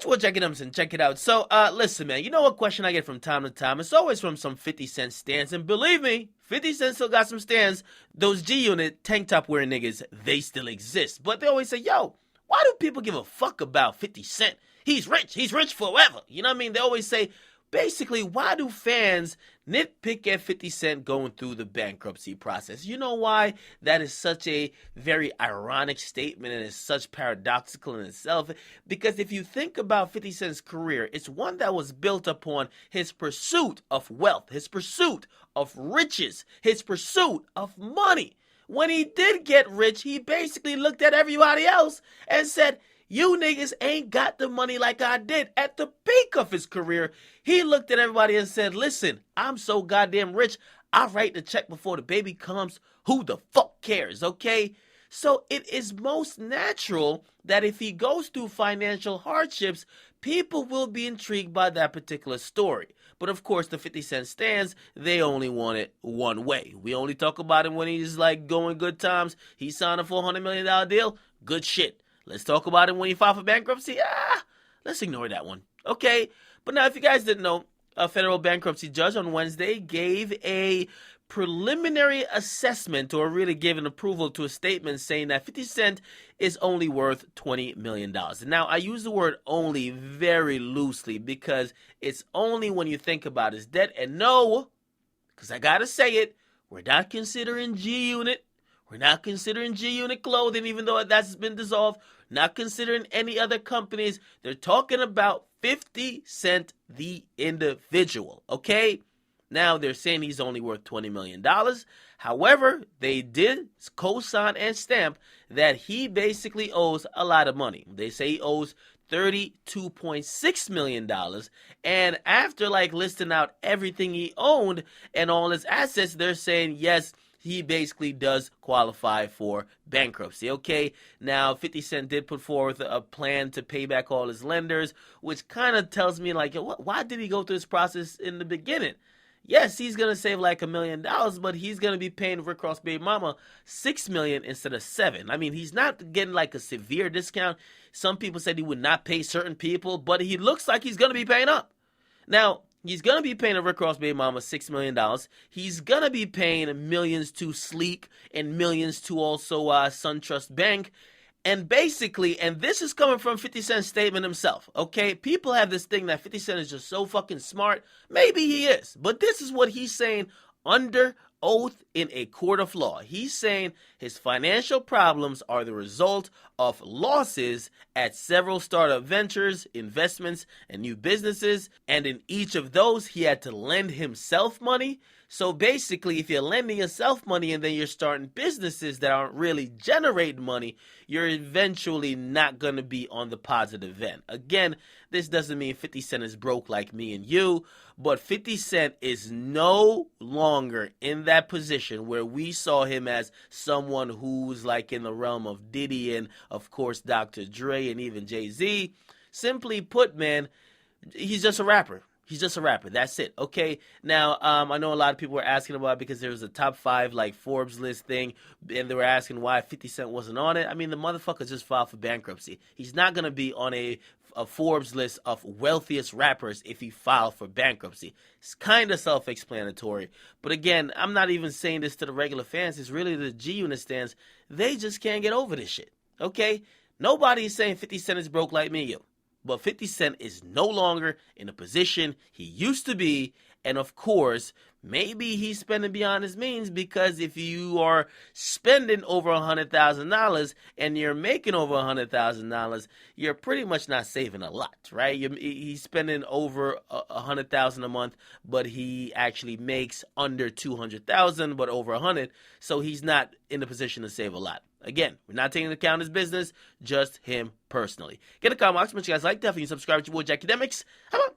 Well, check it out, and check it out. So, listen, man, you know what question I get from time to time? It's always from some 50 Cent stands. And believe me, 50 Cent still got some stands. Those G-Unit tank top wearing niggas, they still exist. But they always say, yo, why do people give a fuck about 50 Cent? He's rich forever. You know what I mean? They always say, basically, why do fans nitpick at 50 Cent going through the bankruptcy process? You know why that is such a very ironic statement and is such paradoxical in itself? Because if you think about 50 Cent's career, it's one that was built upon his pursuit of wealth, his pursuit of riches, his pursuit of money. When he did get rich, he basically looked at everybody else and said, you niggas ain't got the money like I did. At the peak of his career, he looked at everybody and said, listen, I'm so goddamn rich, I'll write the check before the baby comes. Who the fuck cares, okay? So it is most natural that if he goes through financial hardships, people will be intrigued by that particular story. But of course, the 50 Cent stands, they only want it one way. We only talk about him when he's like going good times. He signed a $400 million deal. Good shit. Let's talk about it when he filed for bankruptcy. Let's ignore that one. Okay. But now, if you guys didn't know, a federal bankruptcy judge on Wednesday gave a preliminary assessment, or really gave an approval to a statement saying that 50 Cent is only worth $20 million. And now, I use the word only very loosely because it's only when you think about his debt. And no, because I got to say it, we're not considering G-Unit. We're not considering G-Unit clothing, even though that's been dissolved. Not considering any other companies. They're talking about 50 Cent, the individual, okay? Now, they're saying he's only worth $20 million. However, they did co-sign and stamp that he basically owes a lot of money. They say he owes $32.6 million. And after, listing out everything he owned and all his assets, they're saying, yes, he basically does qualify for bankruptcy, okay? Now, 50 Cent did put forth a plan to pay back all his lenders, which kind of tells me, why did he go through this process in the beginning? Yes, he's going to save $1 million, but he's going to be paying Rick Ross' baby mama $6 million instead of $7 million. I mean, he's not getting a severe discount. Some people said he would not pay certain people, but he looks like he's going to be paying up. Now, he's going to be paying a Rick Ross baby mama $6 million. He's going to be paying millions to Sleek and millions to also SunTrust Bank. And basically, and this is coming from 50 Cent's statement himself, okay? People have this thing that 50 Cent is just so fucking smart. Maybe he is. But this is what he's saying under oath in a court of law. He's saying his financial problems are the result of losses at several startup ventures, investments, and new businesses. And in each of those, he had to lend himself money. So basically, if you're lending yourself money and then you're starting businesses that aren't really generating money, you're eventually not going to be on the positive end. Again, this doesn't mean 50 Cent is broke like me and you, but 50 Cent is no longer in that position where we saw him as someone who's in the realm of Diddy and, of course, Dr. Dre and even Jay-Z. Simply put, man, he's just a rapper. He's just a rapper. That's it. Okay. Now, I know a lot of people were asking about it because there was a top 5 Forbes list thing, and they were asking why 50 Cent wasn't on it. I mean, the motherfucker just filed for bankruptcy. He's not gonna be on a Forbes list of wealthiest rappers if he filed for bankruptcy. It's kind of self-explanatory. But again, I'm not even saying this to the regular fans. It's really the G-Unit stands. They just can't get over this shit. Okay. Nobody's saying 50 Cent is broke like me, yo. But 50 Cent is no longer in a position he used to be. And of course, maybe he's spending beyond his means, because if you are spending over $100,000 and you're making over $100,000, you're pretty much not saving a lot, right? He's spending over $100,000 a month, but he actually makes under $200,000, but over $100,000. So he's not in a position to save a lot. Again, we're not taking into account his business, just him personally. Get a comment box, make sure you guys like, definitely subscribe to your boy Jack Academics. How about